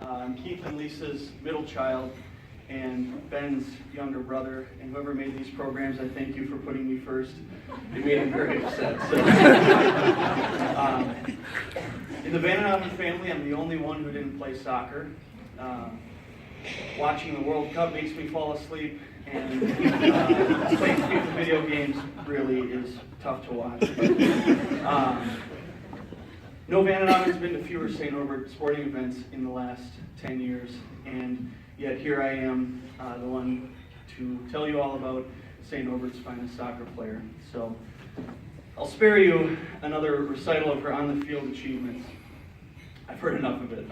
I'm Keith and Lisa's middle child and Ben's younger brother, and whoever made these programs, I thank you for putting me first. It made him very upset. So, in the Banquet family, I'm the only one who didn't play soccer. Watching the World Cup makes me fall asleep, and playing FIFA video games really is tough to watch. No Banquet has been to fewer St. Norbert sporting events in the last 10 years, and yet here I am, the one to tell you all about St. Norbert's finest soccer player. So I'll spare you another recital of her on-the-field achievements. I've heard enough of it.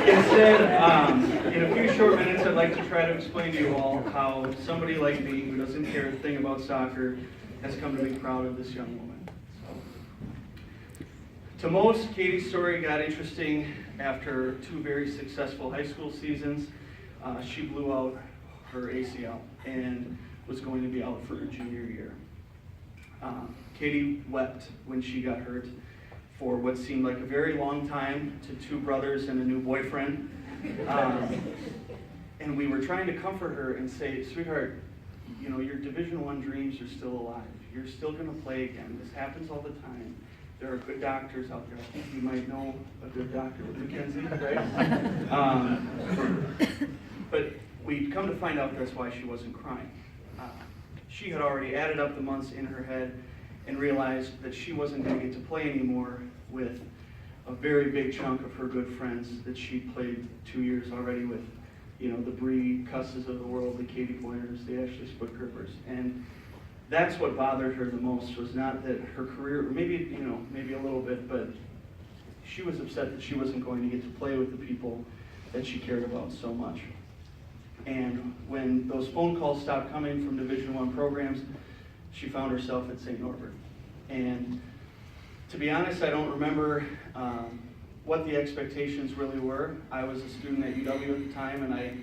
Instead, in a few short minutes, I'd like to try to explain to you all how somebody like me, who doesn't care a thing about soccer, has come to be proud of this young woman. To most, Katie's story got interesting after 2 very successful high school seasons. She blew out her ACL and was going to be out for her junior year. Katie wept when she got hurt for what seemed like a very long time to 2 brothers and a new boyfriend. And we were trying to comfort her and say, sweetheart, you know, your Division I dreams are still alive. You're still going to play again. This happens all the time. There are good doctors out there. I think you might know a good doctor with Mackenzie, right? But we'd come to find out that's why she wasn't crying. She had already added up the months in her head and realized that she wasn't going to get to play anymore with a very big chunk of her good friends that she played 2 years already with. You know, the Bree Cusses of the world, the Katie Boyners, the Ashley Split-Crippers. And that's what bothered her the most, was not that her career, maybe a little bit, but she was upset that she wasn't going to get to play with the people that she cared about so much. And when those phone calls stopped coming from Division I programs, she found herself at St. Norbert. And to be honest, I don't remember what the expectations really were. I was a student at UW at the time, and I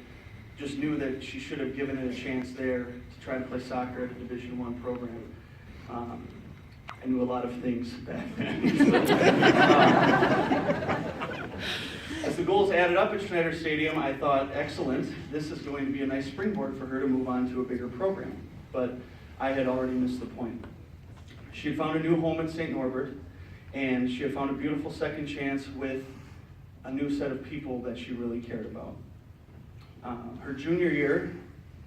just knew that she should have given it a chance there to try to play soccer at a Division I program. I knew a lot of things back then. As the goals added up at Schneider Stadium, I thought, excellent, this is going to be a nice springboard for her to move on to a bigger program. But I had already missed the point. She had found a new home at St. Norbert, and she had found a beautiful second chance with a new set of people that she really cared about. Her junior year,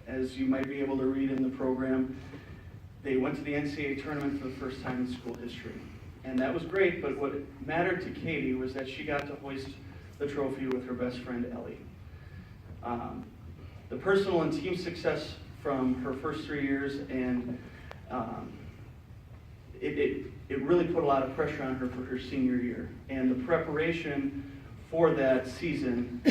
as you might be able to read in the program, they went to the NCAA tournament for the first time in school history. And that was great, but what mattered to Katie was that she got to hoist the trophy with her best friend, Ellie. The personal and team success from her first 3 years, and it really put a lot of pressure on her for her senior year. And the preparation for that season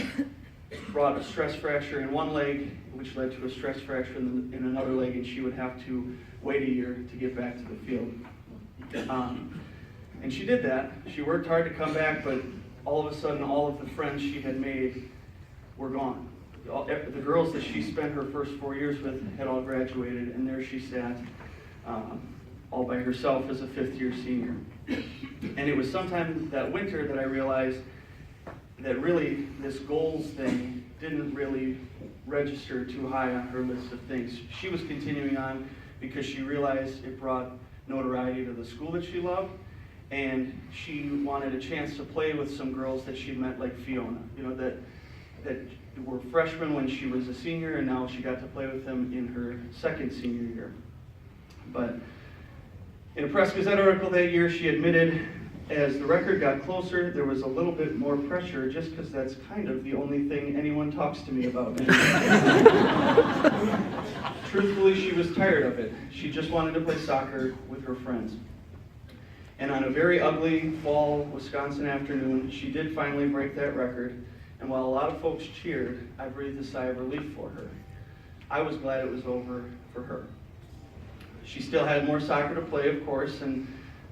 brought a stress fracture in one leg, which led to a stress fracture in another leg, and she would have to wait a year to get back to the field. And she did that. She worked hard to come back, but all of a sudden, all of the friends she had made were gone. The girls that she spent her first 4 years with had all graduated, and there she sat, all by herself as a 5th-year senior. And it was sometime that winter that I realized that really this goals thing didn't really register too high on her list of things. She was continuing on because she realized it brought notoriety to the school that she loved, and she wanted a chance to play with some girls that she'd met, like Fiona, you know, that were freshmen when she was a senior, and now she got to play with them in her second senior year. But in a Press Gazette article that year, she admitted, as the record got closer, there was a little bit more pressure, just because that's kind of the only thing anyone talks to me about. Truthfully, she was tired of it. She just wanted to play soccer with her friends. And on a very ugly fall Wisconsin afternoon, she did finally break that record. And while a lot of folks cheered, I breathed a sigh of relief for her. I was glad it was over for her. She still had more soccer to play, of course, and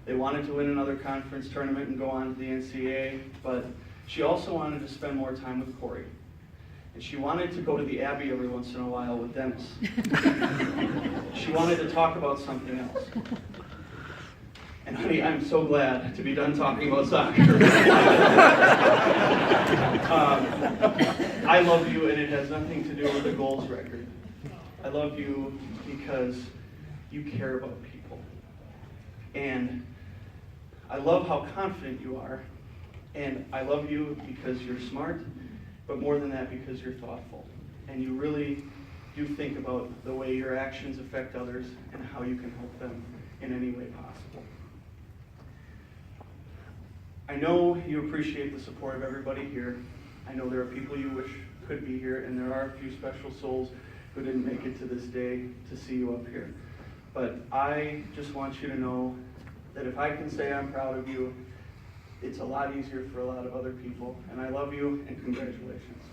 they wanted to win another conference tournament and go on to the NCAA, but she also wanted to spend more time with Corey. And she wanted to go to the Abbey every once in a while with Dennis. She wanted to talk about something else. Honey, I'm so glad to be done talking about soccer. I love you, and it has nothing to do with the goals record. I love you because you care about people. And I love how confident you are. And I love you because you're smart, but more than that, because you're thoughtful. And you really do think about the way your actions affect others and how you can help them in any way possible. I know you appreciate the support of everybody here. I know there are people you wish could be here, and there are a few special souls who didn't make it to this day to see you up here. But I just want you to know that if I can say I'm proud of you, it's a lot easier for a lot of other people. And I love you, and congratulations.